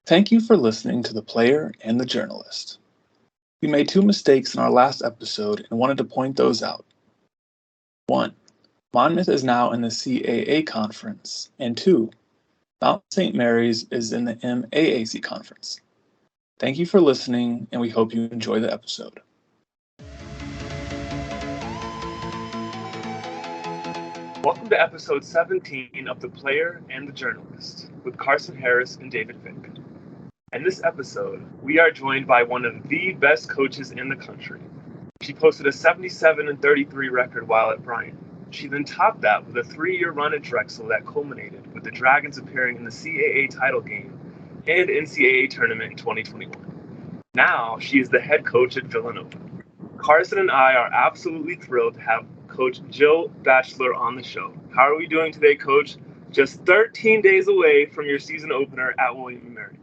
Thank you for listening to The Player and the Journalist. We made 2 mistakes in our last episode and wanted to point those out. 1. Monmouth is now in the CAA conference, and 2. Mount St. Mary's is in the MAAC conference. Thank you for listening, and we hope you enjoy the episode. Welcome to episode 17 of The Player and the Journalist with Karson Harris and David Vick. In this episode, we are joined by one of the best coaches in the country. She posted a 77-33 record while at Bryant. She then topped that with a 3-year run at Drexel that culminated with the Dragons appearing in the CAA title game and NCAA tournament in 2021. Now, she is the head coach at Villanova. Karson and I are absolutely thrilled to have Coach Jill Batcheller on the show. How are we doing today, Coach? Just 13 days away from your season opener at William & Mary.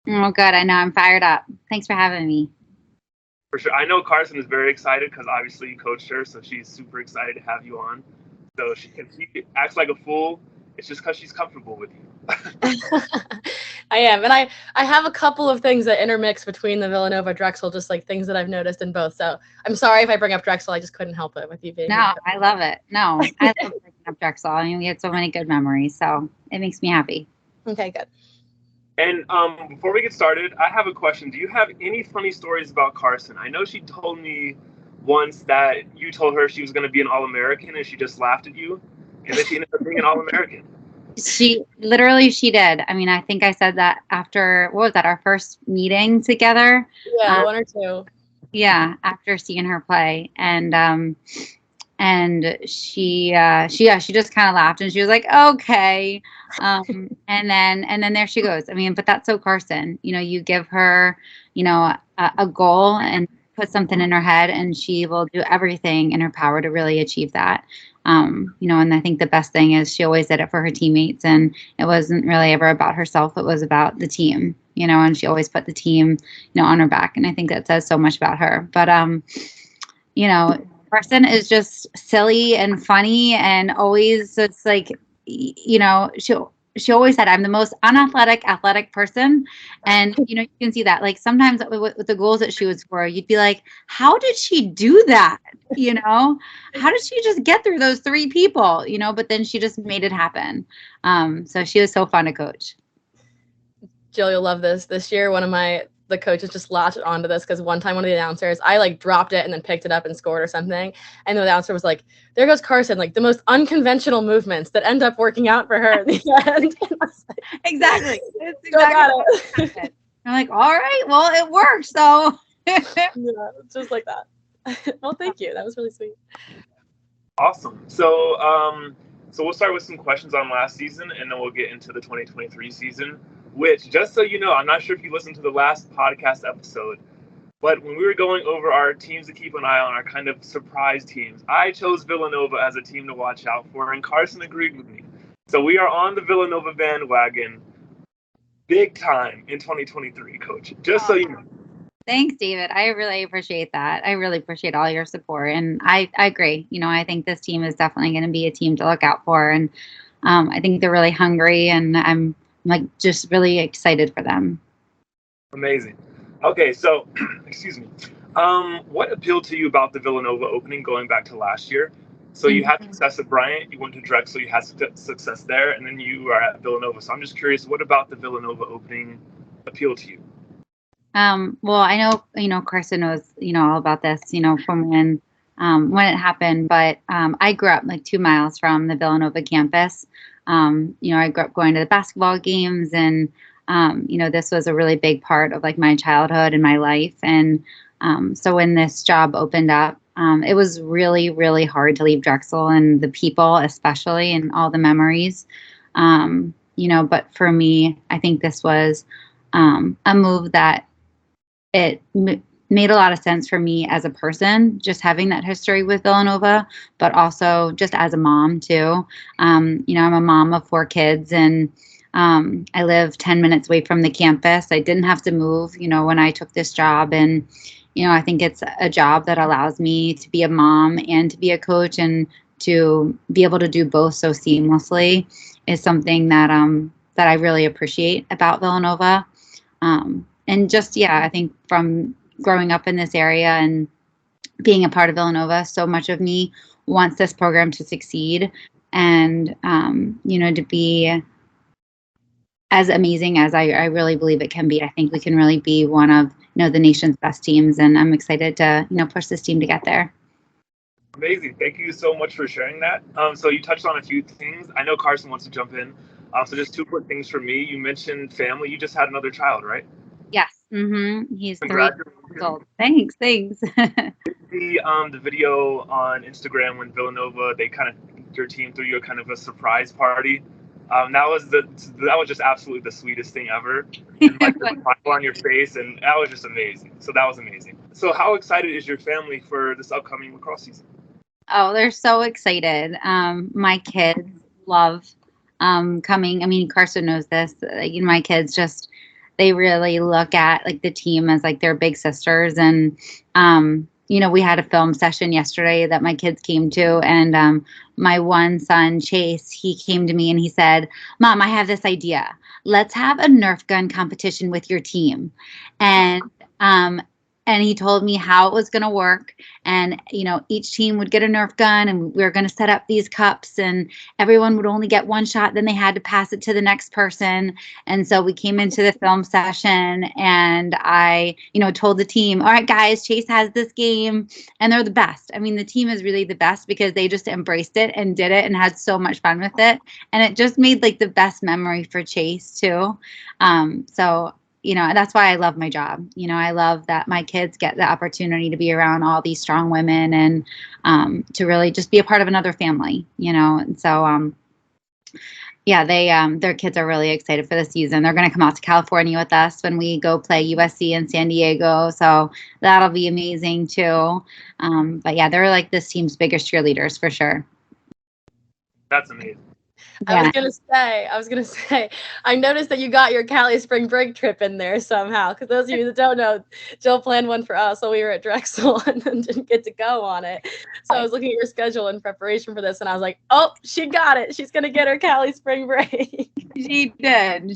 Oh, good. I know. I'm fired up. Thanks for having me. For sure. I know Karson is very excited because obviously you coached her, so she's super excited to have you on. So she acts like a fool. It's just because she's comfortable with you. I am. And I have a couple of things that intermix between the Villanova Drexel, just like things that I've noticed in both. So I'm sorry if I bring up Drexel. I just couldn't help it with you being No, here. I love it. No, I love bringing up Drexel. I mean, we had so many good memories, so it makes me happy. Okay, good. And before we get started, I have a question. Do you have any funny stories about Karson? I know she told me once that you told her she was going to be an All-American and she just laughed at you, and then she ended up being an All-American. She did. I mean, I think I said that after, what was that, our first meeting together? Yeah, 1 or 2. Yeah, after seeing her play. And she just kind of laughed and she was like, okay. And then there she goes. I mean, but that's so Karson, you give her, a goal and put something in her head and she will do everything in her power to really achieve that. And I think the best thing is she always did it for her teammates and it wasn't really ever about herself. It was about the team, and she always put the team, on her back. And I think that says so much about her, but, Karson is just silly and funny and always it's like, she always said, I'm the most athletic person. And, you can see that like sometimes with the goals that she would score, you'd be like, how did she do that? How did she just get through those 3 people, but then she just made it happen. So she was so fun to coach. Jill, you'll love this. This year, the coaches just latched onto this because one time one of the announcers, I like dropped it and then picked it up and scored or something. And the announcer was like, there goes Karson, like the most unconventional movements that end up working out for her in the end. Exactly. It's exactly I'm like, all right, well, it worked. So yeah, it's just like that. Well, thank you. That was really sweet. Awesome. So we'll start with some questions on last season and then we'll get into the 2023 season. Which, just so you know, I'm not sure if you listened to the last podcast episode, but when we were going over our teams to keep an eye on, our kind of surprise teams, I chose Villanova as a team to watch out for, and Karson agreed with me. So we are on the Villanova bandwagon big time in 2023, Coach, just so you know. Thanks, David. I really appreciate that. I really appreciate all your support, and I agree. I think this team is definitely going to be a team to look out for, and I think they're really hungry, and I'm like just really excited for them. Amazing. Okay, so excuse me. What appealed to you about the Villanova opening going back to last year? So you had success at Bryant, you went to Drexel, you had success there, and then you are at Villanova. So I'm just curious, what about the Villanova opening appealed to you? Well, I know, Karson knows, all about this, from when it happened, but I grew up like 2 miles from the Villanova campus. I grew up going to the basketball games and, this was a really big part of like my childhood and my life. And so when this job opened up, it was really, really hard to leave Drexel and the people, especially, and all the memories. But for me, I think this was a move that it made a lot of sense for me as a person, just having that history with Villanova, but also just as a mom too. I'm a mom of 4 kids and I live 10 minutes away from the campus. I didn't have to move, when I took this job. And, I think it's a job that allows me to be a mom and to be a coach and to be able to do both so seamlessly is something that I really appreciate about Villanova. And just, yeah, I think from growing up in this area and being a part of Villanova, so much of me wants this program to succeed and, to be as amazing as I really believe it can be. I think we can really be one of, the nation's best teams, and I'm excited to, push this team to get there. Amazing. Thank you so much for sharing that. So you touched on a few things. I know Karson wants to jump in. So just 2 quick things for me. You mentioned family. You just had another child, right? Yes. He's 3 years old. Thanks. The video on Instagram when Villanova, your team threw you a kind of a surprise party. That was just absolutely the sweetest thing ever. And like the smile on your face, and that was just amazing. So that was amazing. So how excited is your family for this upcoming lacrosse season? Oh, they're so excited. My kids love coming. I mean, Karson knows this. My kids they really look at like the team as like their big sisters. And we had a film session yesterday that my kids came to, and my one son, Chase, he came to me and he said, "Mom, I have this idea. Let's have a Nerf gun competition with your team." And he told me how it was going to work. And, each team would get a Nerf gun, and we were going to set up these cups, and everyone would only get one shot. Then they had to pass it to the next person. And so we came into the film session, and I, told the team, "All right, guys, Chase has this game," and they're the best. I mean, the team is really the best because they just embraced it and did it and had so much fun with it. And it just made like the best memory for Chase too. So that's why I love my job. I love that my kids get the opportunity to be around all these strong women and to really just be a part of another family, And so, their kids are really excited for the season. They're going to come out to California with us when we go play USC in San Diego. So that'll be amazing too. But yeah, they're like this team's biggest cheerleaders for sure. That's amazing. Yeah. I was gonna say, I noticed that you got your Cali spring break trip in there somehow. Because those of you that don't know, Jill planned one for us while we were at Drexel and then didn't get to go on it. So I was looking at your schedule in preparation for this, and I was like, "Oh, she got it. She's gonna get her Cali spring break." She did.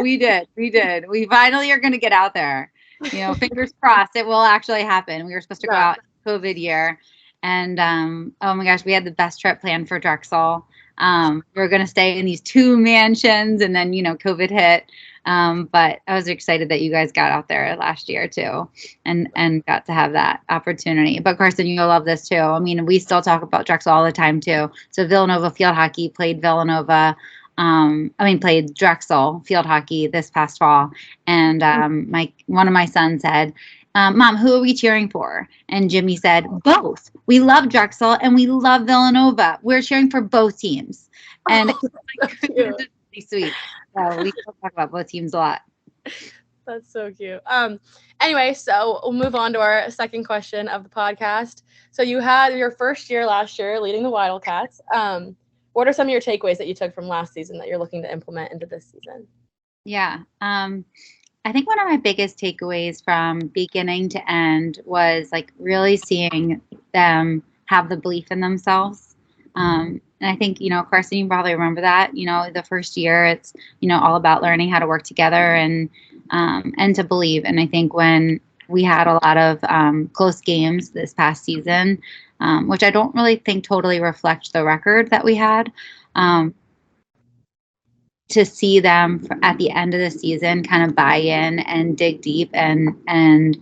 We did. We finally are gonna get out there. Fingers crossed it will actually happen. We were supposed to go out COVID year, and oh my gosh, we had the best trip planned for Drexel. We were going to stay in these 2 mansions, and then, COVID hit. But I was excited that you guys got out there last year too and got to have that opportunity. But Karson, you'll love this too. I mean, we still talk about Drexel all the time too. So Villanova field hockey played played Drexel field hockey this past fall. And one of my sons said, "Mom, who are we cheering for?" And Jimmy said, "Both. We love Drexel and we love Villanova. We're cheering for both teams." And it's really sweet. So we still talk about both teams a lot. That's so cute. Anyway, so we'll move on to our second question of the podcast. So you had your first year last year leading the Wildcats. What are some of your takeaways that you took from last season that you're looking to implement into this season? Yeah. I think one of my biggest takeaways from beginning to end was like really seeing them have the belief in themselves. And I think, Karson, you probably remember that, the first year it's, all about learning how to work together and to believe. And I think when we had a lot of close games this past season, which I don't really think totally reflect the record that we had, to see them at the end of the season kind of buy in and dig deep and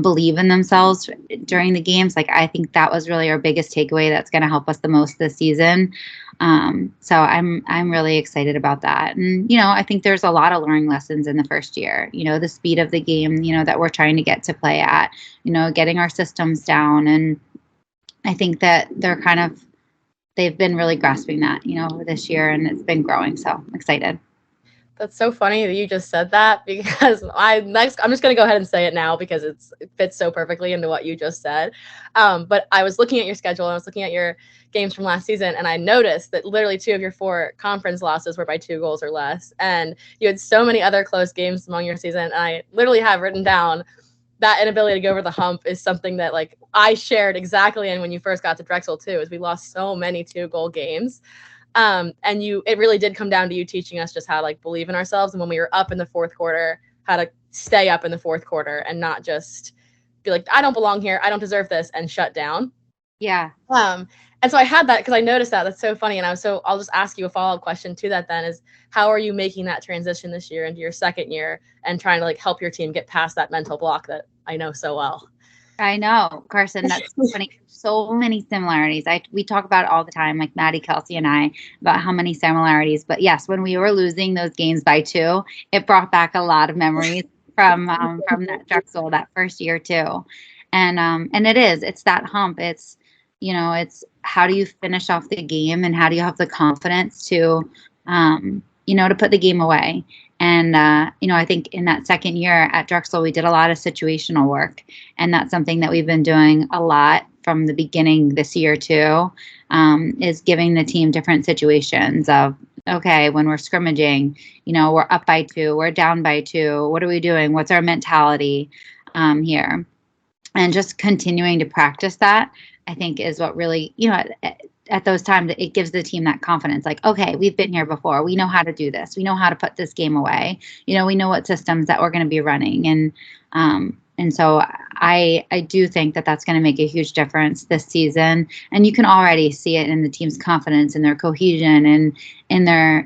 believe in themselves during the games. Like, I think that was really our biggest takeaway that's going to help us the most this season. So I'm really excited about that. And, I think there's a lot of learning lessons in the first year, the speed of the game, that we're trying to get to play at, getting our systems down. And I think that they've been really grasping that, this year, and it's been growing. So I'm excited. That's so funny that you just said that, because I'm just going to go ahead and say it now because it fits so perfectly into what you just said. But I was looking at your schedule and I was looking at your games from last season, and I noticed that literally 2 of your 4 conference losses were by 2 goals or less. And you had so many other close games among your season. And I literally have written down that inability to go over the hump is something that like I shared exactly. And when you first got to Drexel too, is we lost so many 2-goal games. And it really did come down to you teaching us just how to like believe in ourselves. And when we were up in the 4th quarter, how to stay up in the fourth quarter and not just be like, I don't belong here, I don't deserve this, and shut down. Yeah. And so I had that because I noticed that. That's so funny. And I'll just ask you a follow-up question to that then is, how are you making that transition this year into your second year and trying to like help your team get past that mental block that I know so well? I know, Karson, that's so funny. So many similarities. We talk about it all the time, like Maddie, Kelsey, and I, about how many similarities. But yes, when we were losing those games by 2, it brought back a lot of memories from that Drexel that first year too. And it's that hump. It's, it's how do you finish off the game and how do you have the confidence to, to put the game away. And, I think in that second year at Drexel, we did a lot of situational work. And that's something that we've been doing a lot from the beginning this year too, is giving the team different situations of, okay, when we're scrimmaging, we're up by 2, we're down by 2. What are we doing? What's our mentality here? And just continuing to practice that, I think, is what really, at those times, it gives the team that confidence. Like, okay, we've been here before. We know how to do this. We know how to put this game away. We know what systems that we're going to be running. And so I do think that that's going to make a huge difference this season. And you can already see it in the team's confidence and their cohesion and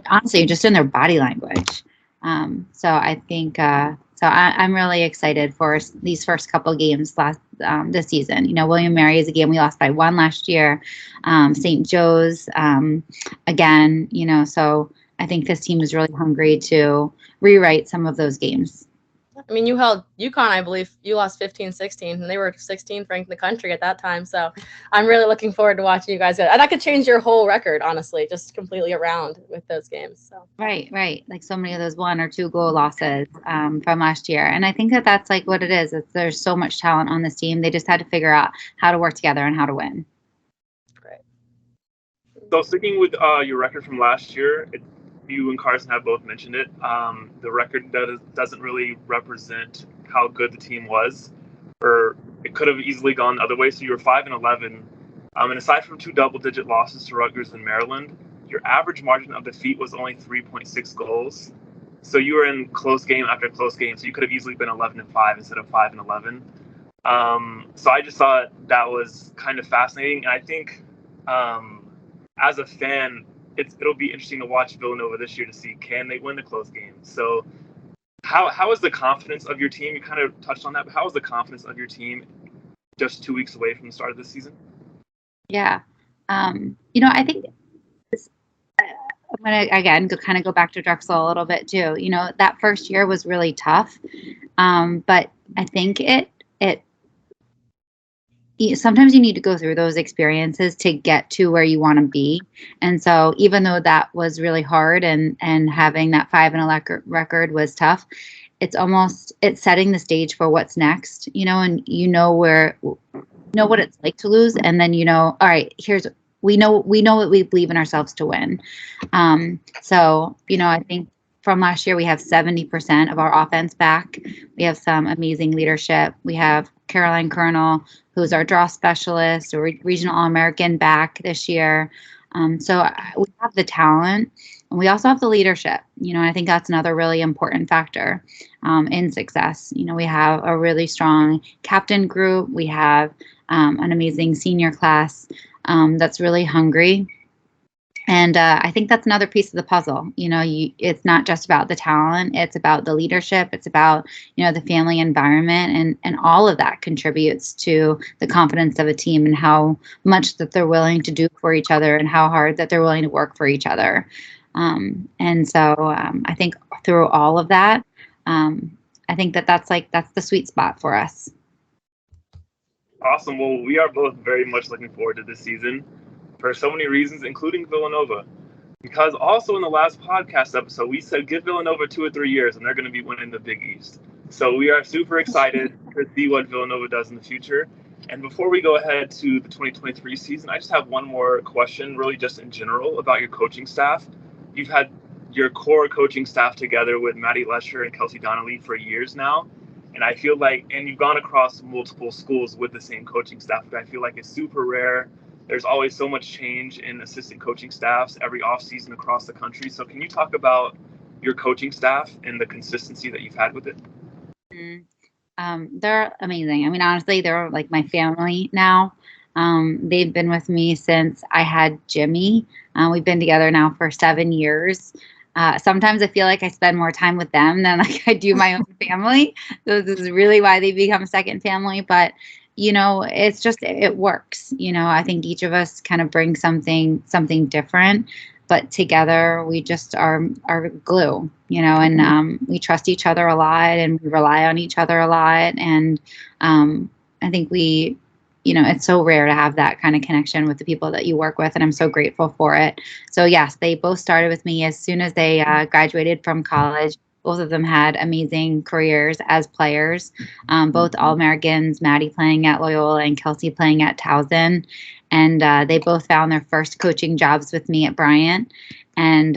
honestly, just in their body language. So I think I'm really excited for these first couple games this season. William Mary is a game we lost by 1 last year. St. Joe's again. So I think this team is really hungry to rewrite some of those games. I mean, you held UConn, I believe. You lost 15-16, and they were 16th ranked in the country at that time. So I'm really looking forward to watching you guys go. And that could change your whole record, honestly, just completely around with those games. So Right. Like so many of those 1 or 2 goal losses from last year. And I think that that's like what it is. There's so much talent on this team. They just had to figure out how to work together and how to win. Great. So sticking with your record from last year, you and Karson have both mentioned it. The record doesn't really represent how good the team was, or it could have easily gone the other way. So you were 5-11, and aside from 2 double-digit losses to Rutgers and Maryland, your average margin of defeat was only 3.6 goals. So you were in close game after close game. So you could have easily been 11-5 instead of 5-11. So I just thought that was kind of fascinating, and I think as a fan, it'll be interesting to watch Villanova this year to see, can they win the close games. So how is the confidence of your team? You kind of touched on that, but how is the confidence of your team just 2 weeks away from the start of this season? Yeah. I think I'm going to, again, kind of go back to Drexel a little bit too. That first year was really tough. But I think sometimes you need to go through those experiences to get to where you want to be. And so even though that was really hard and having that 5-11 record was tough, it's setting the stage for what's next, and what it's like to lose. And then, all right, we know what we believe in ourselves to win. So, I think from last year, we have 70% of our offense back. We have some amazing leadership. We have Caroline Colonel, who's our draw specialist, or regional All-American, back this year. So we have the talent, and we also have the leadership. I think that's another really important factor in success. We have a really strong captain group. We have an amazing senior class that's really hungry. And I think that's another piece of the puzzle. It's not just about the talent. It's about the leadership. It's about, the family environment. And all of that contributes to the confidence of a team and how much that they're willing to do for each other and how hard that they're willing to work for each other. And so I think through all of that, I think that's the sweet spot for us. Awesome. Well, we are both very much looking forward to this season for so many reasons, including Villanova. Because also in the last podcast episode, we said give Villanova 2 or 3 years and they're going to be winning the Big East. So we are super excited to see what Villanova does in the future. And before we go ahead to the 2023 season, I just have one more question, really just in general, about your coaching staff. You've had your core coaching staff together with Maddie Lesher and Kelsey Donnelly for years now. And I feel like, and you've gone across multiple schools with the same coaching staff, but I feel like it's super rare. There's always so much change in assistant coaching staffs every offseason across the country. So can you talk about your coaching staff and the consistency that you've had with it? They're amazing. I mean, honestly, they're like my family now. They've been with me since I had Jimmy. We've been together now for 7 years. Sometimes I feel like I spend more time with them than like I do my own family. So this is really why they become second family. But, it's just, it works. I think each of us kind of brings something different, but together we just are glue, and we trust each other a lot and we rely on each other a lot. And I think it's so rare to have that kind of connection with the people that you work with, and I'm so grateful for it. So yes, they both started with me as soon as they graduated from college. Both of them had amazing careers as players, both All-Americans, Maddie playing at Loyola and Kelsey playing at Towson. And they both found their first coaching jobs with me at Bryant. And,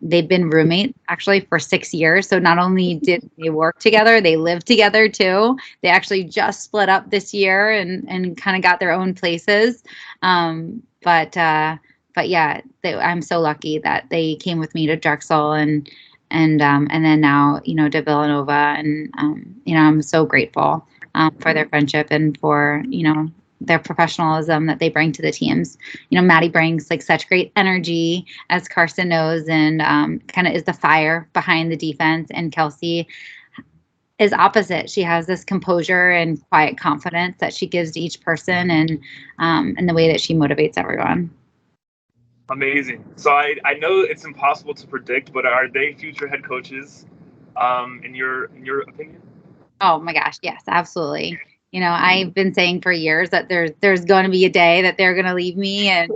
they've been roommates actually for 6 years. So not only did they work together, they lived together too. They actually just split up this year and kind of got their own places. But yeah, I'm so lucky that they came with me to Drexel and then now, to Villanova. And, I'm so grateful for their friendship and for, their professionalism that they bring to the teams. Maddie brings like such great energy, as Karson knows, and kind of is the fire behind the defense. And Kelsey is opposite. She has this composure and quiet confidence that she gives to each person, and the way that she motivates everyone. Amazing. So I know it's impossible to predict, but are they future head coaches, in your opinion? Oh my gosh, yes, absolutely. I've been saying for years that there's going to be a day that they're going to leave me, and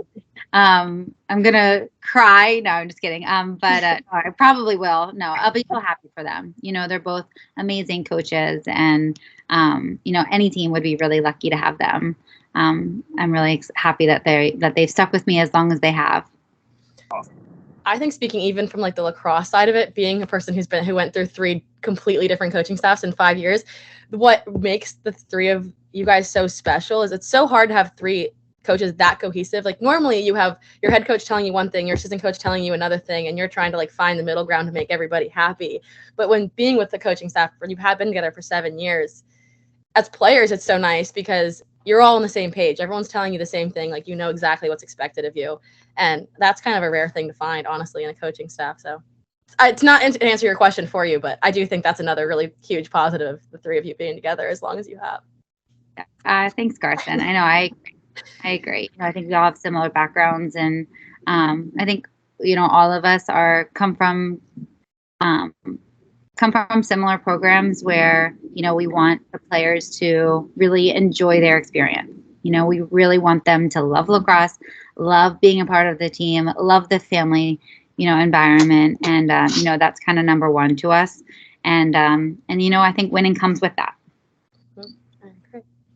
I'm going to cry. No, I'm just kidding. But no, I probably will. No, I'll be so happy for them. They're both amazing coaches, and any team would be really lucky to have them. I'm really happy that they've stuck with me as long as they have. Awesome. I think speaking even from like the lacrosse side of it, being a person who went through 3 completely different coaching staffs in 5 years, what makes the 3 of you guys so special is it's so hard to have 3 coaches that cohesive. Like normally you have your head coach telling you one thing, your assistant coach telling you another thing, and you're trying to like find the middle ground to make everybody happy. But when being with the coaching staff, when you have been together for 7 years, as players, it's so nice because you're all on the same page. Everyone's telling you the same thing. Like, exactly what's expected of you. And that's kind of a rare thing to find, honestly, in a coaching staff. So it's not to answer your question for you, but I do think that's another really huge positive, the 3 of you being together as long as you have. Thanks, Karson. I know I agree. I think we all have similar backgrounds, and I think, all of us come from similar programs where, we want the players to really enjoy their experience. We really want them to love lacrosse, love being a part of the team, love the family, environment. And, that's kind of number one to us. And I think winning comes with that.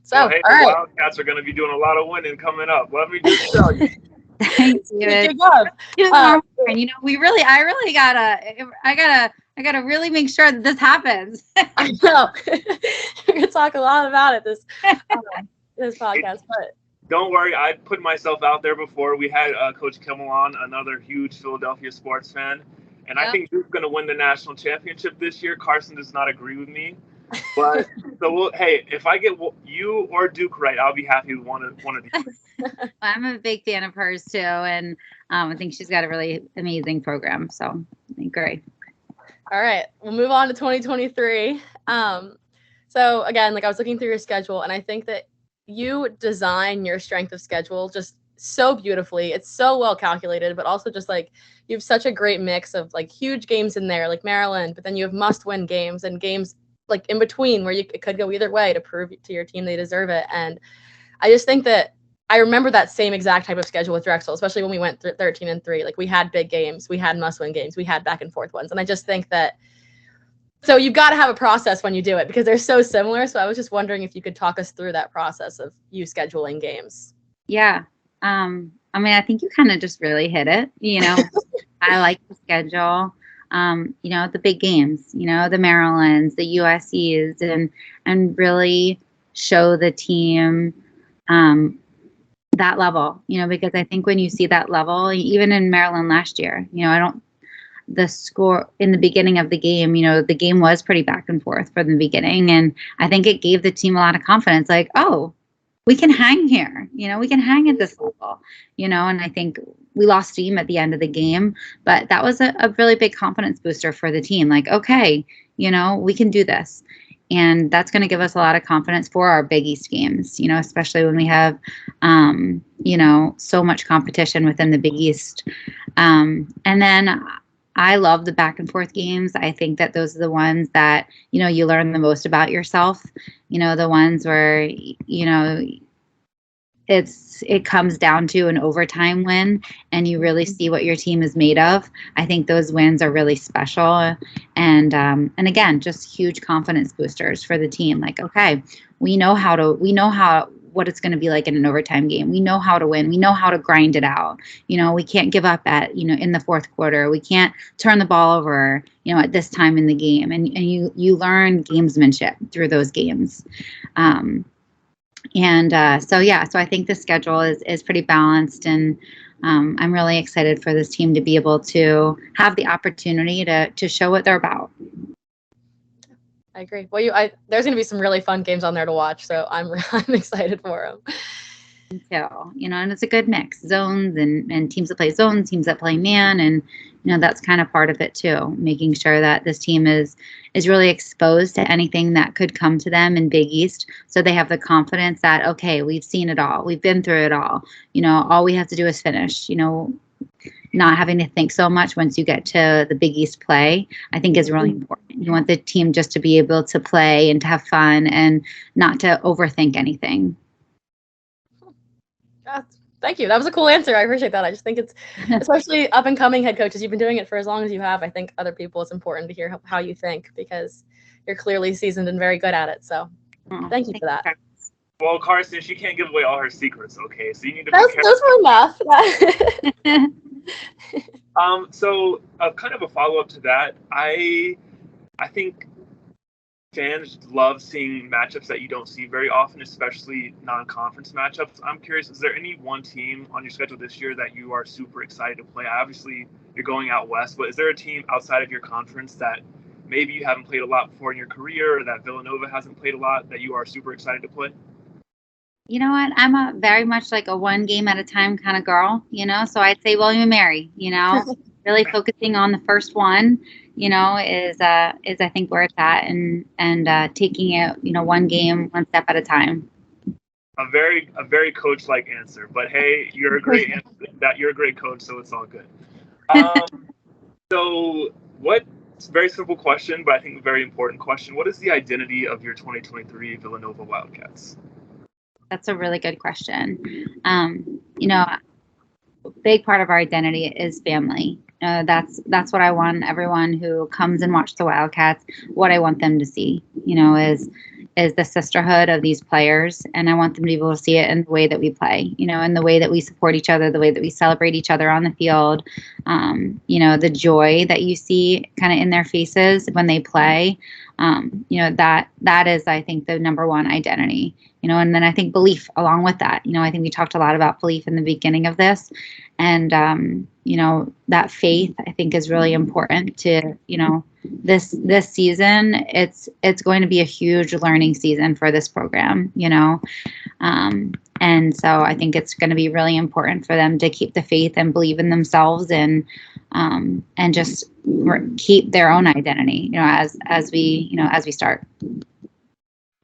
So, well, hey, all the right. Wildcats are going to be doing a lot of winning coming up. Let me just tell you. Thanks, David. Good job. And I gotta really make sure that this happens. I know. We're gonna talk a lot about it this podcast, but don't worry. I put myself out there before. We had Coach Kimmel on, another huge Philadelphia sports fan, and I think Duke's going to win the national championship this year. Karson does not agree with me, but if I get you or Duke right, I'll be happy with one of these. I'm a big fan of hers too, and I think she's got a really amazing program. So I think great. All right, we'll move on to 2023. So again, like I was looking through your schedule, and I think that you design your strength of schedule just so beautifully. It's so well calculated, but also just like you have such a great mix of like huge games in there, like Maryland, but then you have must-win games and games like in between where it could go either way to prove to your team they deserve it. And I just think that I remember that same exact type of schedule with Drexel, especially when we went 13-3. Like we had big games, we had must-win games, we had back and forth ones. And I just think that, so you've got to have a process when you do it because they're so similar. So I was just wondering if you could talk us through that process of you scheduling games. Yeah. I think you kind of just really hit it. I like the schedule, the big games, the Marylands, the USCs, and really show the team, that level, because I think when you see that level, even in Maryland last year, the score in the beginning of the game, the game was pretty back and forth from the beginning. And I think it gave the team a lot of confidence, like, oh, we can hang here, we can hang at this level, and I think we lost steam at the end of the game, but that was a really big confidence booster for the team. Like, okay, we can do this. And that's going to give us a lot of confidence for our Big East games, especially when we have, so much competition within the Big East. And then I love the back and forth games. I think that those are the ones that, you learn the most about yourself, the ones where, it comes down to an overtime win and you really see what your team is made of. I think those wins are really special. And again, just huge confidence boosters for the team. Like, okay, we know what it's going to be like in an overtime game. We know how to win. We know how to grind it out. We can't give up in the fourth quarter. We can't turn the ball over, at this time in the game. And you learn gamesmanship through those games. So I think the schedule is pretty balanced, and I'm really excited for this team to be able to have the opportunity to show what they're about. I agree. Well, there's going to be some really fun games on there to watch, so I'm excited for them. So, and it's a good mix, zones and teams that play zones, teams that play man, and that's kind of part of it too, making sure that this team is really exposed to anything that could come to them in Big East, so they have the confidence that, okay, we've seen it all, we've been through it all, all we have to do is finish, not having to think so much once you get to the Big East play, I think is really important. You want the team just to be able to play and to have fun and not to overthink anything. Thank you. That was a cool answer. I appreciate that. I just think it's, especially up and coming head coaches, you've been doing it for as long as you have. I think other people, it's important to hear how you think, because you're clearly seasoned and very good at it. So thank you for that. Well, Karson, she can't give away all her secrets, okay? So you need to those were enough. So kind of a follow-up to that, I think fans love seeing matchups that you don't see very often, especially non-conference matchups. I'm curious, is there any one team on your schedule this year that you are super excited to play? Obviously, you're going out west, but is there a team outside of your conference that maybe you haven't played a lot before in your career, or that Villanova hasn't played a lot, that you are super excited to play? You know what? I'm a very much like a one game at a time kind of girl, so I'd say William & Mary, really focusing on the first one, is I think where it's at, and taking it, one game, one step at a time. A very coach-like answer, but hey, you're a great you're a great coach, so it's all good. So it's a very simple question, but I think a very important question. What is the identity of your 2023 Villanova Wildcats? That's a really good question. A big part of our identity is family. That's what I want everyone who comes and watches the Wildcats, what I want them to see, is the sisterhood of these players. And I want them to be able to see it in the way that we play, in the way that we support each other, the way that we celebrate each other on the field, the joy that you see kind of in their faces when they play. That is, I think, the number one identity, and then I think belief along with that. I think we talked a lot about belief in the beginning of this, and, that faith, I think, is really important to, this season. It's going to be a huge learning season for this program, and so I think it's going to be really important for them to keep the faith and believe in themselves, and just keep their own identity, as we start.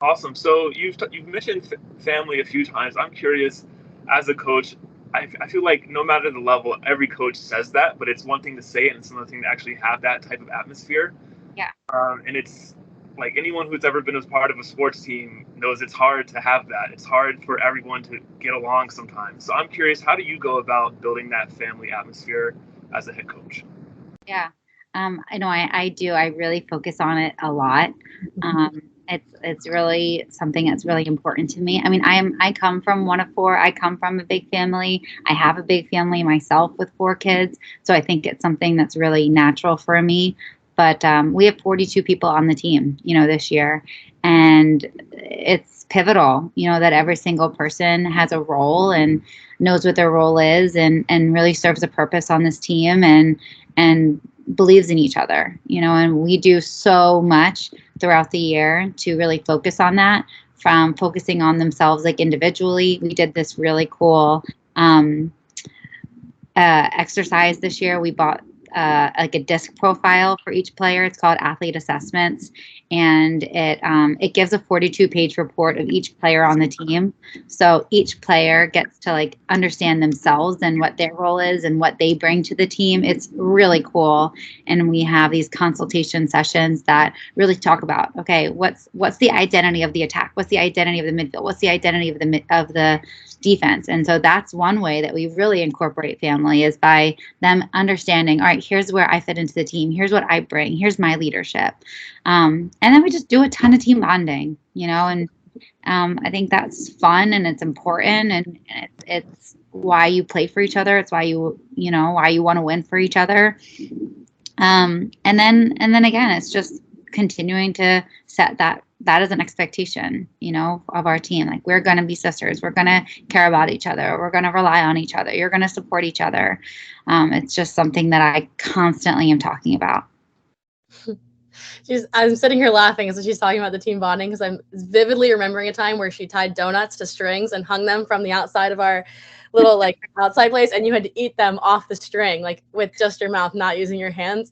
Awesome. So you've mentioned family a few times. I'm curious, as a coach, I feel like no matter the level, every coach says that, but it's one thing to say it and it's another thing to actually have that type of atmosphere. Yeah. And it's like anyone who's ever been as part of a sports team knows it's hard to have that. It's hard for everyone to get along sometimes. So I'm curious, how do you go about building that family atmosphere as a head coach? Yeah. I know I do. I really focus on it a lot. It's really something that's really important to me. I mean, I come from one of four. I come from a big family. I have a big family myself with 4 kids. So I think it's something that's really natural for me. But we have 42 people on the team, this year. And it's pivotal, that every single person has a role and knows what their role is and really serves a purpose on this team. And believes in each other, and we do so much throughout the year to really focus on that, from focusing on themselves like individually. We did this really cool exercise this year. We bought like a disc profile for each player. It's called Athlete Assessments, and it gives a 42-page report of each player on the team. So each player gets to like understand themselves and what their role is and what they bring to the team. It's really cool, and we have these consultation sessions that really talk about, okay, what's the identity of the attack? What's the identity of the midfield? What's the identity of the defense? And so that's one way that we really incorporate family, is by them understanding, all right, here's where I fit into the team. Here's what I bring. Here's my leadership. And then we just do a ton of team bonding, and I think that's fun and it's important, and it's why you play for each other. It's why why you want to win for each other. And then again, it's just continuing to set that is an expectation, of our team. Like, we're going to be sisters. We're going to care about each other. We're going to rely on each other. You're going to support each other. It's just something that I constantly am talking about. I'm sitting here laughing as she's talking about the team bonding, because I'm vividly remembering a time where she tied donuts to strings and hung them from the outside of our little like outside place, and you had to eat them off the string, like with just your mouth, not using your hands.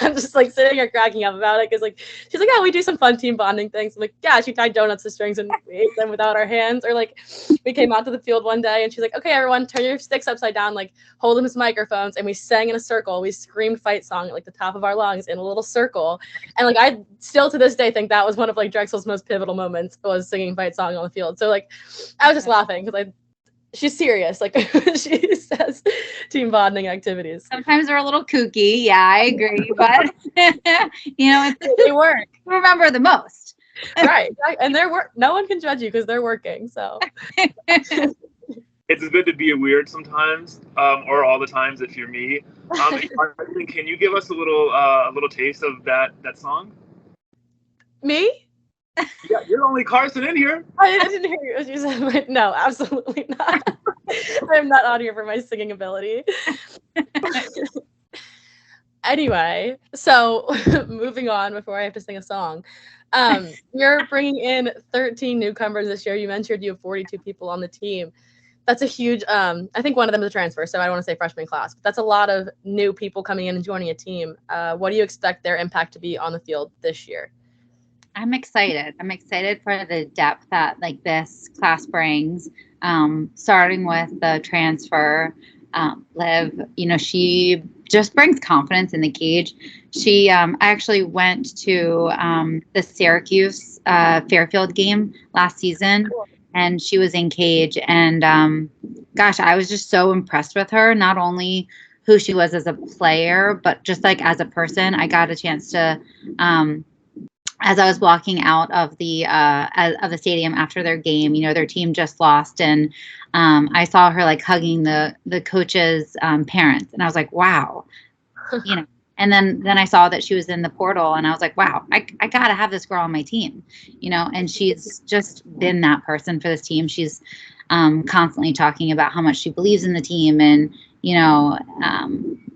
I'm just like sitting here cracking up about it, because like she's like, yeah, we do some fun team bonding things. I'm like, yeah, she tied donuts to strings and we ate them without our hands. Or like we came out to the field one day and she's like, okay, everyone, turn your sticks upside down, like hold them as microphones, and we sang in a circle. We screamed fight song at like the top of our lungs in a little circle. And like I still to this day think that was one of like Drexel's most pivotal moments, was singing fight song on the field. So like I was just laughing because she's serious. Like she says team bonding activities. Sometimes they're a little kooky. Yeah, I agree. But, they work. Remember the most. Right. And no one can judge you because they're working. So it's good to be weird sometimes, or all the times if you're me. Can you give us a little taste of that song? Me? Yeah, you're the only Karson in here. I didn't hear you. You said, no, absolutely not. I am not on here for my singing ability. Anyway, so moving on before I have to sing a song. You're bringing in 13 newcomers this year. You mentioned you have 42 people on the team. That's a huge, I think one of them is a transfer, so I don't want to say freshman class, but that's a lot of new people coming in and joining a team. What do you expect their impact to be on the field this year? I'm excited. I'm excited for the depth that like this class brings. Starting with the transfer, Liv, she just brings confidence in the cage. She I actually went to the Syracuse Fairfield game last season, and she was in cage. And gosh, I was just so impressed with her. Not only who she was as a player, but just like as a person. I got a chance to. As I was walking out of the stadium after their game, their team just lost, and I saw her like hugging the coach's parents, and I was like, wow, And then I saw that she was in the portal, and I was like, wow, I gotta have this girl on my team, And she's just been that person for this team. She's constantly talking about how much she believes in the team, and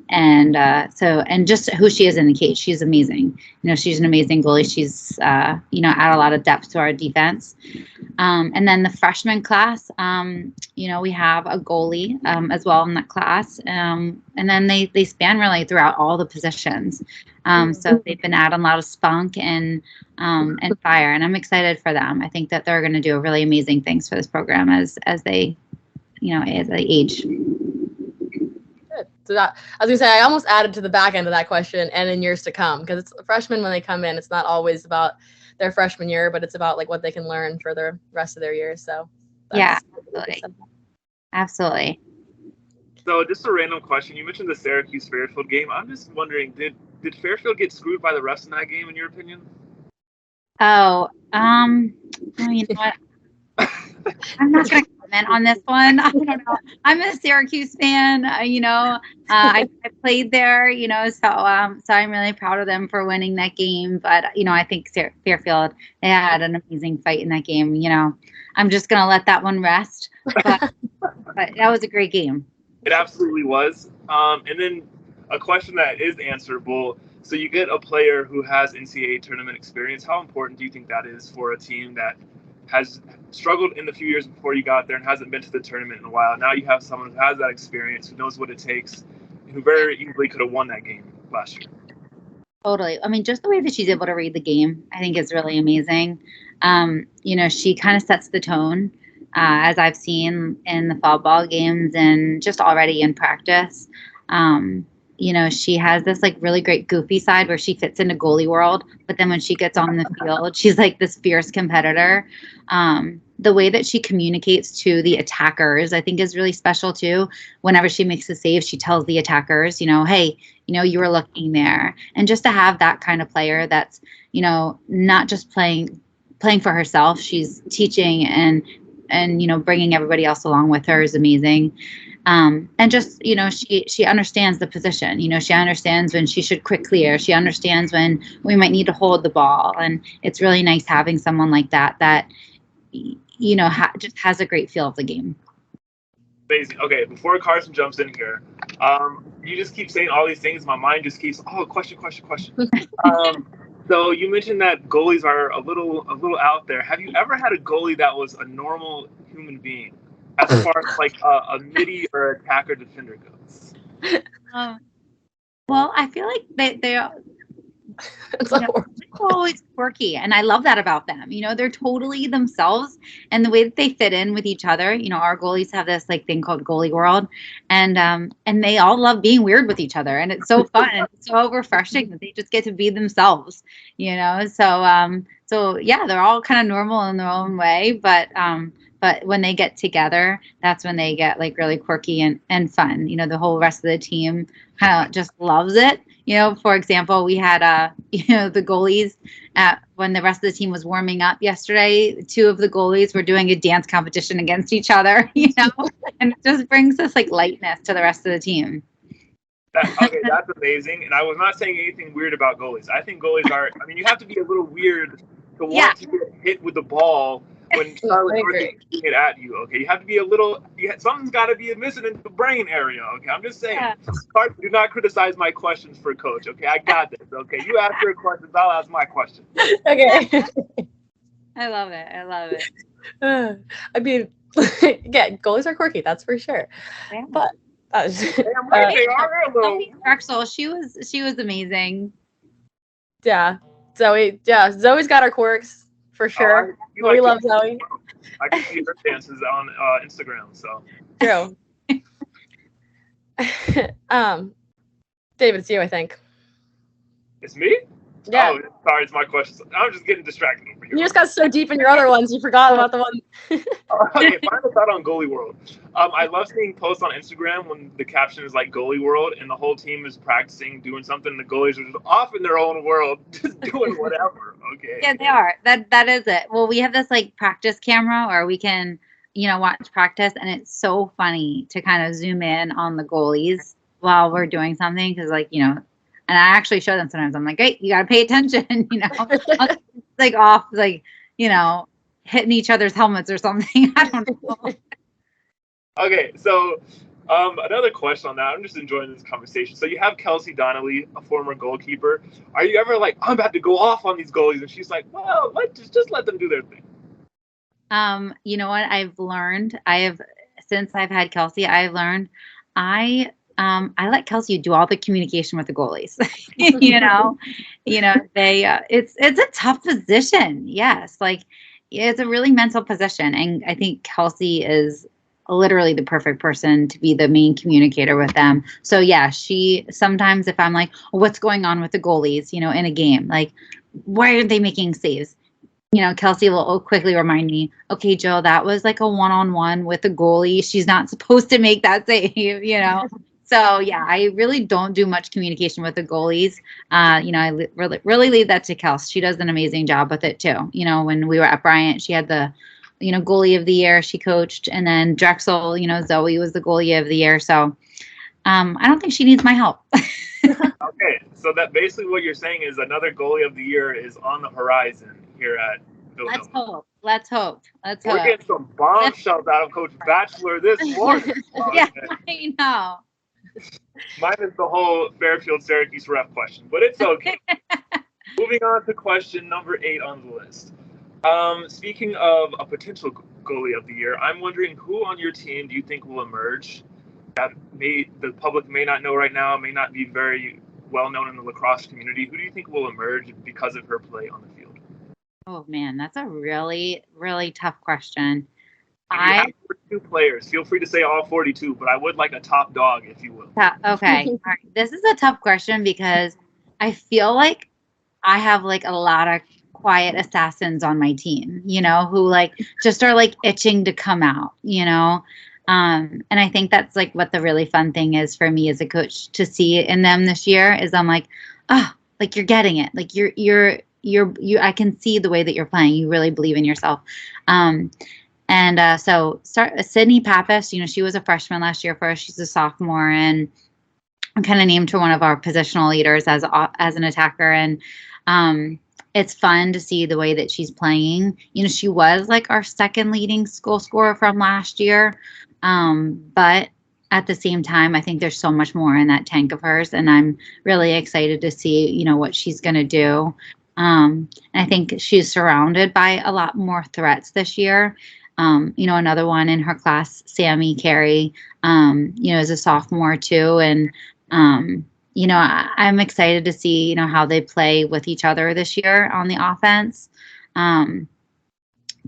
and just who she is in the cage. She's amazing. She's an amazing goalie. She's, add a lot of depth to our defense. And then the freshman class, we have a goalie as well in that class. And then they span really throughout all the positions. So they've been adding a lot of spunk and fire, and I'm excited for them. I think that they're going to do really amazing things for this program as they age. So that, I was gonna say, I almost added to the back end of that question, and in years to come, because it's freshmen when they come in, it's not always about their freshman year, but it's about like what they can learn for the rest of their years. So yeah, absolutely. So just a random question. You mentioned the Syracuse Fairfield game. I'm just wondering, did Fairfield get screwed by the refs in that game, in your opinion? Oh, you know what? I'm not going to comment on this one. I don't know. I'm a Syracuse fan. I played there. So I'm really proud of them for winning that game. But I think Fairfield, they had an amazing fight in that game. I'm just going to let that one rest. But that was a great game. It absolutely was. And then a question that is answerable. So you get a player who has NCAA tournament experience. How important do you think that is for a team that has struggled in the few years before you got there and hasn't been to the tournament in a while? Now you have someone who has that experience, who knows what it takes, who very easily could have won that game last year. Totally. I mean, just the way that she's able to read the game, I think is really amazing. She kind of sets the tone, as I've seen in the fall ball games and just already in practice. She has this like really great goofy side where she fits into goalie world, but then when she gets on the field, she's like this fierce competitor. The way that she communicates to the attackers, I think, is really special too. Whenever she makes a save, she tells the attackers, hey, you were looking there. And just to have that kind of player that's, not just playing for herself, she's teaching and bringing everybody else along with her is amazing. And just, she understands the position. She understands when she should quick clear. She understands when we might need to hold the ball. And it's really nice having someone like that just has a great feel of the game. Amazing. Okay, before Karson jumps in here, you just keep saying all these things. My mind just keeps, question. So you mentioned that goalies are a little out there. Have you ever had a goalie that was a normal human being, as far as like a midi or attacker defender goes? Well, I feel like they are. They're always quirky, and I love that about them. They're totally themselves, and the way that they fit in with each other. Our goalies have this like thing called goalie world, and they all love being weird with each other, and it's so fun and it's so refreshing that they just get to be themselves. So yeah, they're all kind of normal in their own way, but when they get together, that's when they get like really quirky and fun. The whole rest of the team kind of just loves it. For example, we had the goalies when the rest of the team was warming up yesterday. Two of the goalies were doing a dance competition against each other, and it just brings this like lightness to the rest of the team. That's amazing. And I was not saying anything weird about goalies. I think goalies are. I mean, you have to be a little weird to want to get hit with the ball when Charlotte North is shooting it at you. Okay, you have to be a little. Something's got to be missing in the brain area. Okay, I'm just saying. Do not criticize my questions for Coach. Okay, I got this. Okay, you ask your questions, I'll ask my questions. Okay. I love it. I mean, goalies are quirky. That's for sure. Yeah. But damn right, they are a little. Drexel, she was amazing. Yeah, Zoe. Yeah, Zoe's got her quirks. For sure. We love Zoe. I can see her dances on Instagram, so. True. David, it's you, I think. It's me? Yeah. Oh, sorry, it's my question. I'm just getting distracted over here. You just got so deep in your other ones, you forgot about the one. Okay, final thought on Goalie World. I love seeing posts on Instagram when the caption is like Goalie World and the whole team is practicing doing something. The goalies are just off in their own world, just doing whatever. Okay. Yeah, they are. That is it. Well, we have this like practice camera where we can, watch practice, and it's so funny to kind of zoom in on the goalies while we're doing something because, and I actually show them sometimes. I'm like, hey, you got to pay attention, like off, like, hitting each other's helmets or something. I don't know. Okay, so another question on that. I'm just enjoying this conversation. So you have Kelsey Donnelly, a former goalkeeper. Are you ever like, I'm about to go off on these goalies? And she's like, well, just let them do their thing. You know what I've learned? Since I've had Kelsey, I've learned I let Kelsey do all the communication with the goalies. It's a tough position. Yes. Like it's a really mental position. And I think Kelsey is literally the perfect person to be the main communicator with them. So yeah, she sometimes if I'm like, what's going on with the goalies, in a game, like why aren't they making saves? Kelsey will quickly remind me, okay, Jill, that was like a one-on-one with the goalie. She's not supposed to make that save, So yeah, I really don't do much communication with the goalies. I really leave that to Kels. She does an amazing job with it too. When we were at Bryant, she had the, goalie of the year she coached, and then Drexel, Zoe was the goalie of the year. So I don't think she needs my help. Okay, so that basically what you're saying is another goalie of the year is on the horizon here at Villanova. Let's hope. We're getting some bombshells out of Coach Batcheller this morning. Yeah, I know. Mine is the whole Fairfield-Syracuse ref question, but it's okay. Moving on to question number 8 on the list. Speaking of a potential goalie of the year, I'm wondering who on your team do you think will emerge that the public may not know right now, may not be very well known in the lacrosse community? Who do you think will emerge because of her play on the field? Oh man, that's a really, really tough question. You have 42 players. Feel free to say all 42, but I would like a top dog, if you will. Okay. All right. This is a tough question because I feel like I have like a lot of quiet assassins on my team, who like just are like itching to come out, and I think that's like what the really fun thing is for me as a coach to see in them this year is I'm like, oh, like you're getting it. Like I can see the way that you're playing. You really believe in yourself. So Sydney Pappas, she was a freshman last year for us. She's a sophomore, and I'm kind of named her one of our positional leaders as an attacker. And it's fun to see the way that she's playing. She was like our second leading goal scorer from last year. But at the same time, I think there's so much more in that tank of hers, and I'm really excited to see, what she's going to do. And I think she's surrounded by a lot more threats this year. Another one in her class, Sammy Carey, is a sophomore too. And, I'm excited to see, how they play with each other this year on the offense.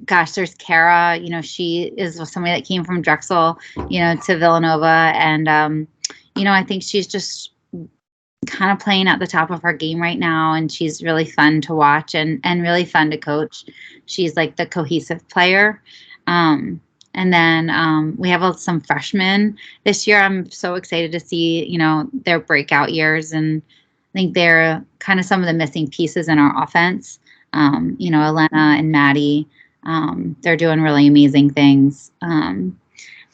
There's Kara, she is somebody that came from Drexel, to Villanova. And, I think she's just kind of playing at the top of her game right now. And she's really fun to watch and really fun to coach. She's like the cohesive player. And then we have some freshmen this year. I'm so excited to see, their breakout years. And I think they're kind of some of the missing pieces in our offense. Elena and Maddie, they're doing really amazing things. And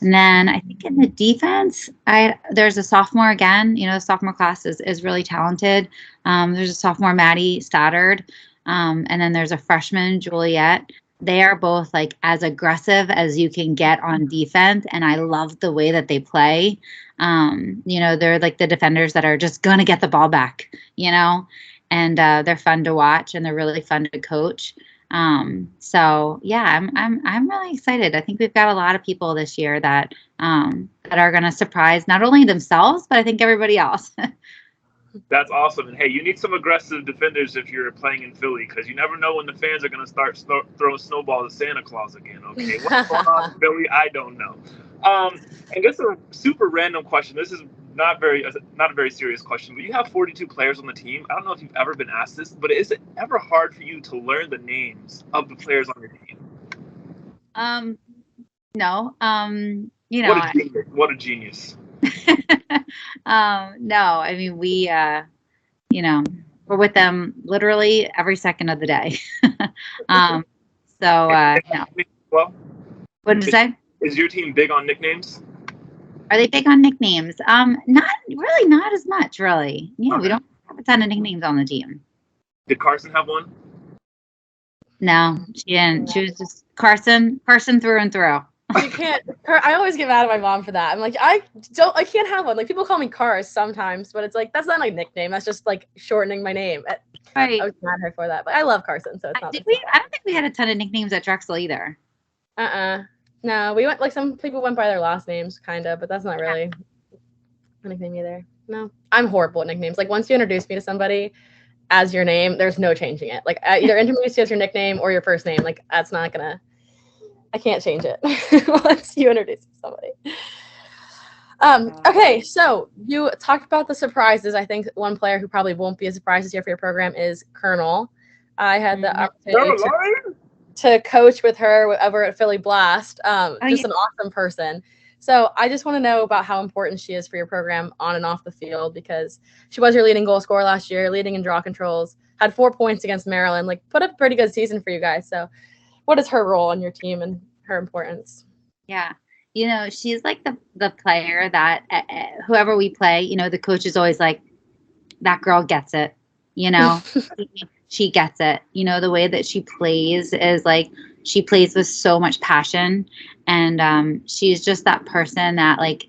then I think in the defense, there's a sophomore again. The sophomore class is really talented. There's a sophomore, Maddie Stoddard. And then there's a freshman, Juliet. They are both like as aggressive as you can get on defense. And I love the way that they play. They're like the defenders that are just going to get the ball back, and they're fun to watch and they're really fun to coach. So yeah, I'm really excited. I think we've got a lot of people this year that are going to surprise not only themselves, but I think everybody else. That's awesome. And hey, you need some aggressive defenders if you're playing in Philly, because you never know when the fans are going to start throwing snowballs at Santa Claus again. Okay, what's going on in Philly? I don't know. And just a super random question. This is not a very serious question, but you have 42 players on the team. I don't know if you've ever been asked this, but is it ever hard for you to learn the names of the players on your team? No. What a genius. No, I mean, we're with them literally every second of the day. No. Well, What did you say? Is your team big on nicknames? Are they big on nicknames? Not as much, really. Yeah, Okay. We don't have a ton of nicknames on the team. Did Karson have one? No, she didn't. She was just Karson through and through. You can't. I always get mad at my mom for that. I'm like, I can't have one. Like people call me Cars sometimes, but it's like that's not my nickname. That's just like shortening my name. Right. I was mad at her for that, but I love Karson, so it's not. I don't think we had a ton of nicknames at Drexel either. No, we went like some people went by their last names, kind of, but that's not really a nickname either. No, I'm horrible at nicknames. Like once you introduce me to somebody as your name, there's no changing it. Like either introduce you as your nickname or your first name. Like that's not gonna. I can't change it once you introduce somebody. Okay, so you talked about the surprises. I think one player who probably won't be a surprise this year for your program is Colonel. I had the opportunity to coach with her over at Philly Blast. An awesome person. So I just want to know about how important she is for your program on and off the field, because she was your leading goal scorer last year, leading in draw controls, had 4 points against Maryland, like put up a pretty good season for you guys. So what is her role on your team and her importance? Yeah. She's like the player that whoever we play, the coach is always like, that girl gets it, she gets it. The way that she plays is like, she plays with so much passion, and she's just that person that like,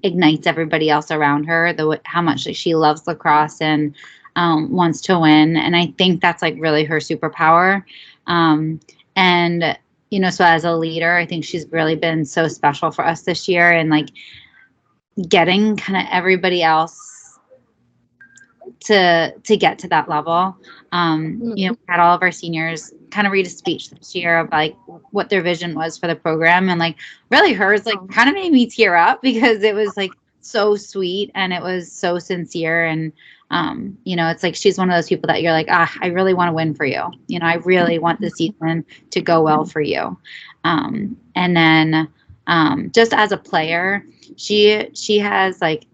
ignites everybody else around her, how much like, she loves lacrosse and wants to win. And I think that's like really her superpower. And, you know, so as a leader, I think she's really been so special for us this year and like getting kind of everybody else to get to that level. You know, we had all of our seniors kind of read a speech this year of like what their vision was for the program, and like really hers like kind of made me tear up because it was like so sweet and it was so sincere. And you know, it's like she's one of those people that you're like, I really want to win for you. You know, I really want the season to go well for you. And then just as a player, she has like,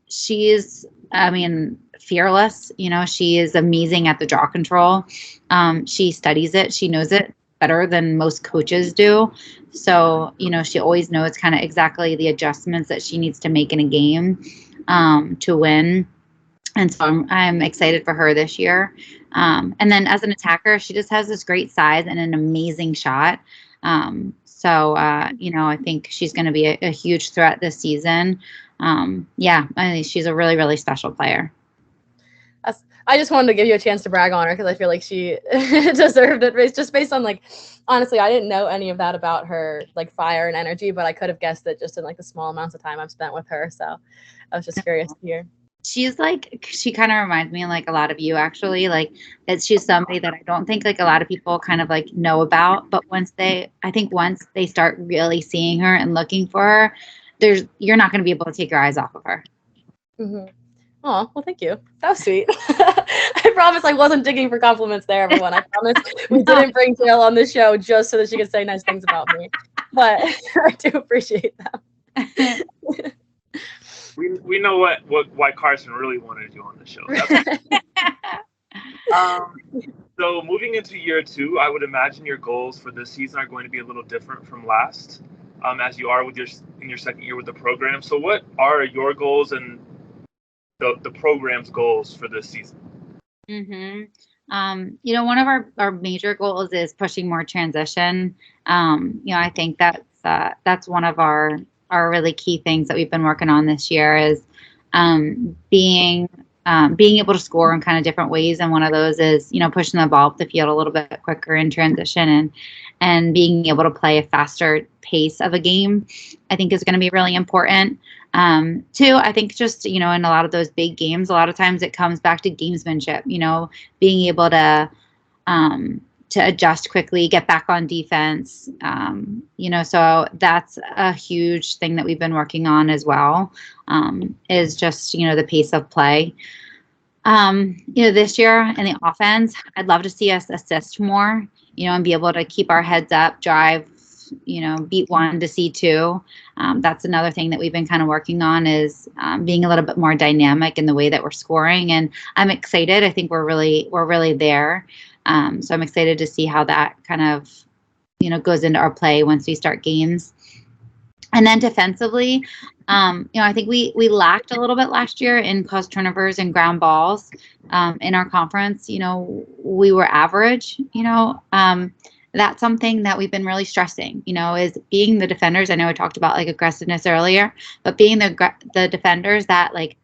she's, I mean, fearless. You know, she is amazing at the draw control. She studies it. She knows it better than most coaches do. So, you know, she always knows kind of exactly the adjustments that she needs to make in a game to win. And so I'm excited for her this year. And then as an attacker, she just has this great size and an amazing shot. So, you know, I think she's going to be a huge threat this season. Yeah, I think she's a really, really special player. I just wanted to give you a chance to brag on her because I feel like she deserved it. It's just based on like, honestly, I didn't know any of that about her, like fire and energy, but I could have guessed it just in like the small amounts of time I've spent with her. So I was just curious to hear. She's like, she kind of reminds me of like a lot of you actually, like that she's somebody that I don't think like a lot of people kind of like know about, but once they start really seeing her and looking for her, you're not going to be able to take your eyes off of her. Mm-hmm. Oh, well, thank you. That was sweet. I promise I wasn't digging for compliments there, everyone. I promise we didn't bring Jill on the show just so that she could say nice things about me. But I do appreciate them. We know why Karson really wanted you on the show. So moving into year 2, I would imagine your goals for this season are going to be a little different from last, as you are in your second year with the program. So what are your goals and the program's goals for this season? Mm-hmm. You know, one of our major goals is pushing more transition. You know, I think that's one of our really key things that we've been working on this year is being able to score in kind of different ways. And one of those is, you know, pushing the ball up the field a little bit quicker in transition and being able to play a faster pace of a game, I think is going to be really important. 2, I think just, you know, in a lot of those big games, a lot of times it comes back to gamesmanship, you know, being able to adjust quickly, get back on defense. You know, so that's a huge thing that we've been working on as well, is just, you know, the pace of play. You know, this year in the offense, I'd love to see us assist more, you know, and be able to keep our heads up, drive, you know, beat 1 to see 2. That's another thing that we've been kind of working on is being a little bit more dynamic in the way that we're scoring. And I'm excited. I think we're really there. So I'm excited to see how that kind of, you know, goes into our play once we start games. And then defensively, you know, I think we lacked a little bit last year in caused turnovers and ground balls in our conference. You know, we were average, you know, that's something that we've been really stressing, you know, is being the defenders. I know I talked about like aggressiveness earlier, but being the defenders that like,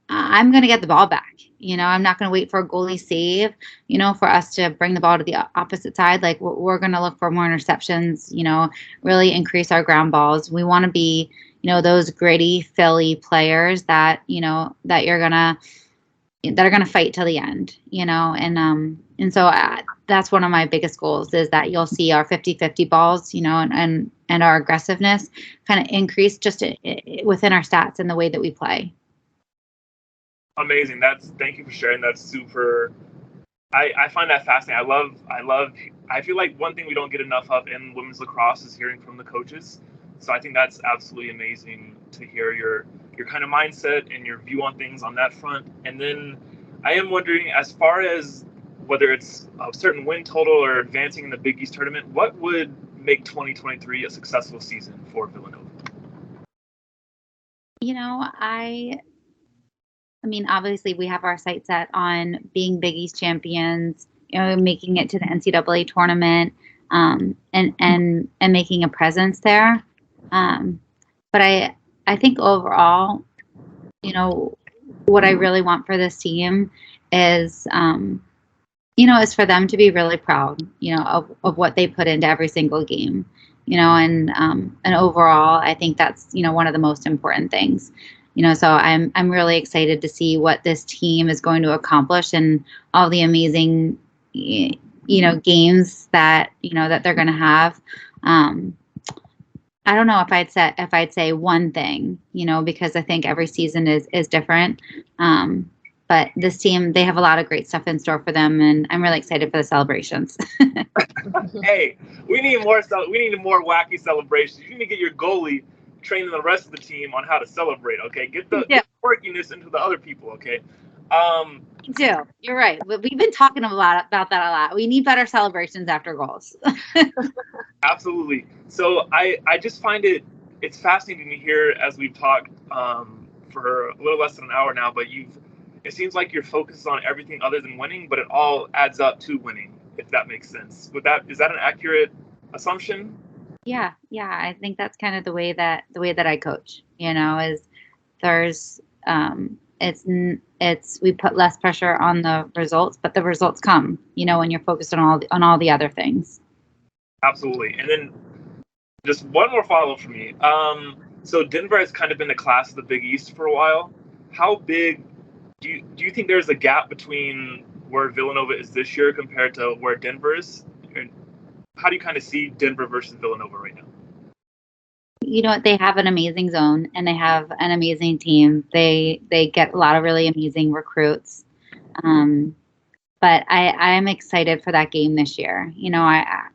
I'm going to get the ball back. You know, I'm not going to wait for a goalie save, you know, for us to bring the ball to the opposite side. Like we're going to look for more interceptions, you know, really increase our ground balls. We want to be, you know, those gritty Philly players that, you know, that are going to fight till the end, you know, and so that's one of my biggest goals is that you'll see our 50-50 balls, you know, and our aggressiveness kind of increase just within our stats and the way that we play. Amazing. Thank you for sharing. That's super. I find that fascinating. I feel like one thing we don't get enough of in women's lacrosse is hearing from the coaches. So I think that's absolutely amazing to hear your kind of mindset and your view on things on that front. And then I am wondering, as far as whether it's a certain win total or advancing in the Big East tournament, what would make 2023 a successful season for Villanova? You know, I mean, obviously we have our sights set on being Big East champions, you know, making it to the NCAA tournament, and making a presence there. But I think overall, what I really want for this team is, is for them to be really proud, of what they put into every single game, and overall, I think that's, one of the most important things, so I'm really excited to see what this team is going to accomplish and all the amazing, games that, that they're going to have. I don't know if I'd say one thing, because I think every season is different. But this team, they have a lot of great stuff in store for them, and I'm really excited for the celebrations. Hey, we need more wacky celebrations. You need to get your goalie training the rest of the team on how to celebrate. Okay, get the quirkiness into the other people. Okay. You do. You're right. We've been talking about that a lot. We need better celebrations after goals. Absolutely. So I just find it's fascinating to hear as we've talked for a little less than an hour now, but it seems like you're focused on everything other than winning, but it all adds up to winning, if that makes sense. Is that an accurate assumption? Yeah. I think that's kind of the way that I coach, is there's we put less pressure on the results, but the results come, when you're focused on all the other things. Absolutely. And then just one more follow-up for me. So Denver has kind of been the class of the Big East for a while. How big do you think there's a gap between where Villanova is this year compared to where Denver is? And how do you kind of see Denver versus Villanova right now? They have an amazing zone and they have an amazing team. They get a lot of really amazing recruits. But I am excited for that game this year.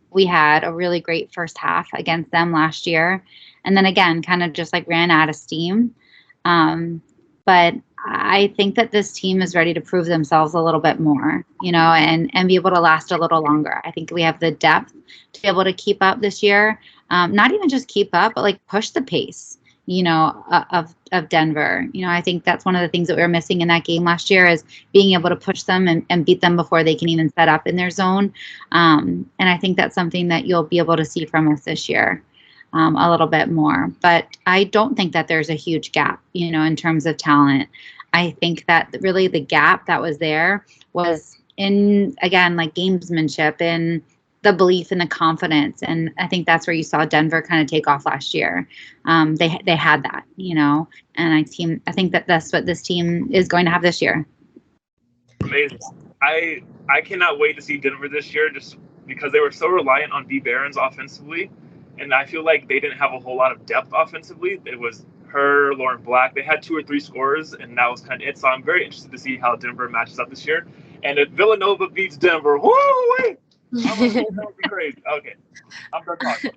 We had a really great first half against them last year, and then again, kind of just like ran out of steam. But I think that this team is ready to prove themselves a little bit more, and be able to last a little longer. I think we have the depth to be able to keep up this year. Not even just keep up, but like push the pace, of Denver. I think that's one of the things that we were missing in that game last year is being able to push them and beat them before they can even set up in their zone. And I think that's something that you'll be able to see from us this year. A little bit more, but I don't think that there's a huge gap, in terms of talent. I think that really the gap that was there was in, again, like gamesmanship and the belief and the confidence. And I think that's where you saw Denver kind of take off last year. They had that, and I think that that's what this team is going to have this year. Amazing. I cannot wait to see Denver this year just because they were so reliant on B. Barons offensively. And I feel like they didn't have a whole lot of depth offensively. It was her, Lauren Black. They had 2 or 3 scorers, and that was kind of it. So I'm very interested to see how Denver matches up this year. And if Villanova beats Denver, woo-wee! That would be crazy. Okay, I'm done talking.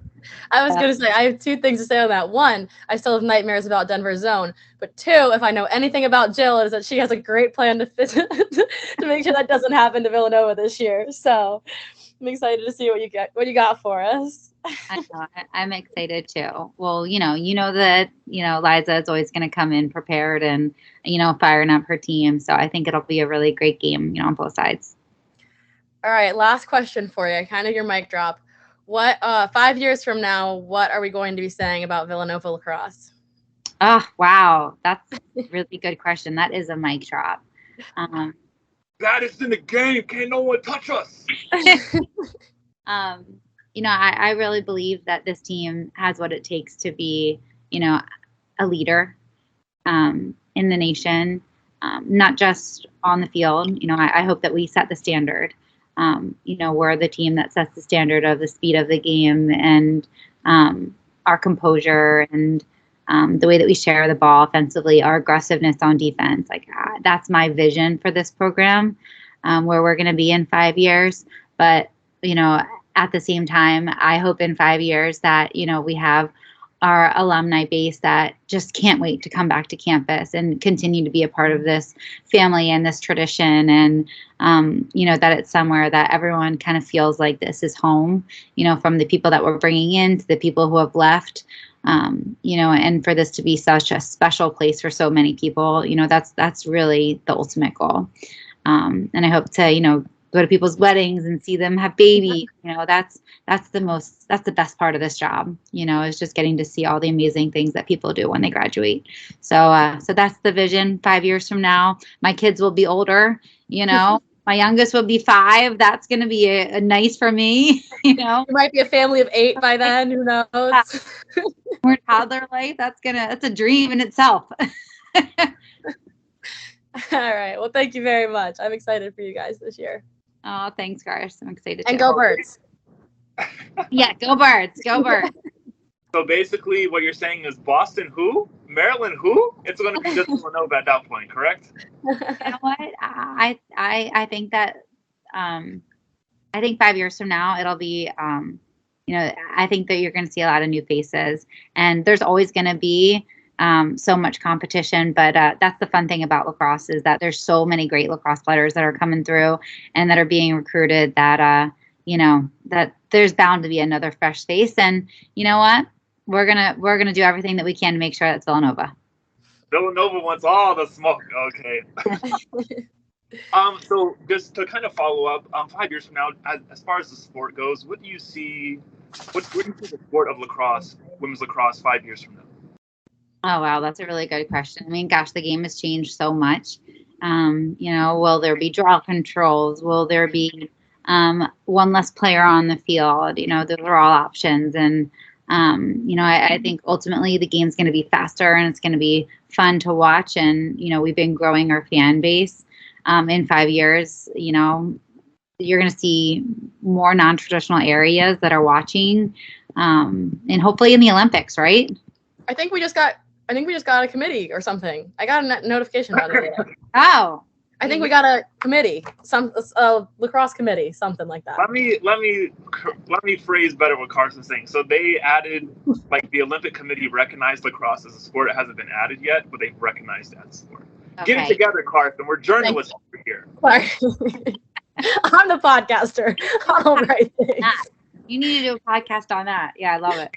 I was going to say, I have 2 things to say on that. 1, I still have nightmares about Denver's zone. But 2, if I know anything about Jill, is that she has a great plan to make sure that doesn't happen to Villanova this year. So I'm excited to see what you got for us. I know, I'm excited too. Well, that, Liza is always going to come in prepared and, firing up her team. So I think it'll be a really great game, on both sides. All right. Last question for you. Kind of your mic drop. What, 5 years from now, what are we going to be saying about Villanova lacrosse? Oh, wow. That's a really good question. That is a mic drop. That is in the game. Can't no one touch us. I really believe that this team has what it takes to be, a leader in the nation, not just on the field. I hope that we set the standard. We're the team that sets the standard of the speed of the game and our composure and the way that we share the ball offensively, our aggressiveness on defense. That's my vision for this program, where we're going to be in 5 years. But, at the same time, I hope in 5 years that, we have our alumni base that just can't wait to come back to campus and continue to be a part of this family and this tradition. And, that it's somewhere that everyone kind of feels like this is home, from the people that we're bringing in to the people who have left, and for this to be such a special place for so many people, that's really the ultimate goal. And I hope to, go to people's weddings and see them have babies. That's the best part of this job, is just getting to see all the amazing things that people do when they graduate. So that's the vision. 5 years from now, my kids will be older, my youngest will be 5. That's going to be a nice for me, You might be a family of 8 by then. Who knows? More toddler life. That's a dream in itself. All right. Well, thank you very much. I'm excited for you guys this year. Oh, thanks, Garth. I'm excited. And go Birds. Yeah, go Birds. Go Birds. So basically what you're saying is Boston who? Maryland who? It's going to be just Villanova at that point, correct? You know what? I think that I think 5 years from now it'll be I think that you're going to see a lot of new faces, and there's always going to be so much competition, but that's the fun thing about lacrosse is that there's so many great lacrosse players that are coming through and that are being recruited that that there's bound to be another fresh face. And you know what? We're gonna do everything that we can to make sure that's Villanova. Villanova wants all the smoke. Okay. So just to kind of follow up, 5 years from now, as far as the sport goes, what do you see? Where do you see the sport of lacrosse, women's lacrosse, 5 years from now? Oh, wow. That's a really good question. I mean, gosh, the game has changed so much. Will there be draw controls? Will there be one less player on the field? Those are all options. And, I think ultimately the game's going to be faster and it's going to be fun to watch. And, we've been growing our fan base in 5 years. You're going to see more non-traditional areas that are watching and hopefully in the Olympics, right? I think we just got a committee or something. I got a notification about it. Oh, I think we got a committee, a lacrosse committee, something like that. Let me phrase better what Karson's saying. So they added, like, the Olympic Committee recognized lacrosse as a sport. It hasn't been added yet, but they've recognized it as a sport. okay. Get it together, Karson. We're journalists over here. Sorry. I'm the podcaster. All right. You need to do a podcast on that. Yeah, I love it.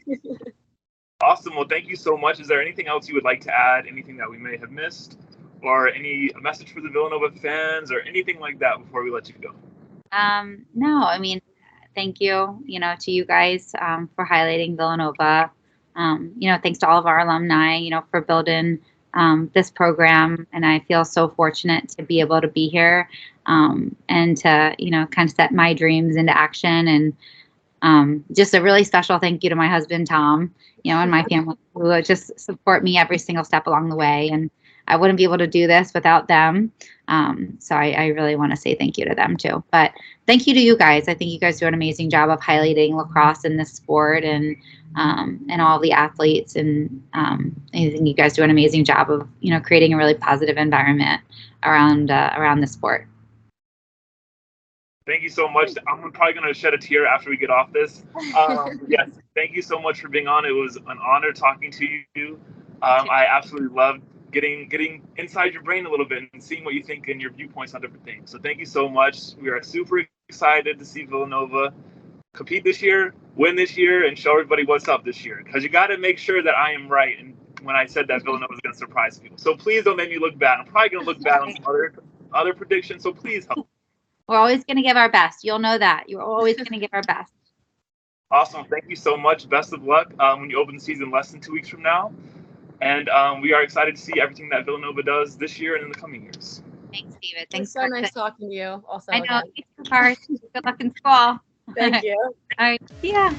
Awesome. Well, thank you so much. Is there anything else you would like to add? Anything that we may have missed? Or any message for the Villanova fans or anything like that before we let you go? No, I mean, thank you, to you guys for highlighting Villanova. Thanks to all of our alumni, for building this program. And I feel so fortunate to be able to be here and to, kind of set my dreams into action. And just a really special thank you to my husband, Tom, and my family who just support me every single step along the way. And I wouldn't be able to do this without them. So I really want to say thank you to them too. But thank you to you guys. I think you guys do an amazing job of highlighting lacrosse in this sport and all the athletes. And I think you guys do an amazing job of, creating a really positive environment around the sport. Thank you so much. I'm probably going to shed a tear after we get off this. Yes, thank you so much for being on. It was an honor talking to you. I absolutely loved getting inside your brain a little bit and seeing what you think and your viewpoints on different things. So thank you so much. We are super excited to see Villanova compete this year, win this year, and show everybody what's up this year. Because you got to make sure that I am right and when I said that Villanova is going to surprise people. So please don't make me look bad. I'm probably going to look bad on some other predictions. So please help. We're always going to give our best. You'll know that. You're always going to give our best. Awesome. Thank you so much. Best of luck when you open the season less than 2 weeks from now. And we are excited to see everything that Villanova does this year and in the coming years. Thanks, David. Thanks. So nice talking to you. Also, I know. Good luck in school. Thank you. All right. See ya.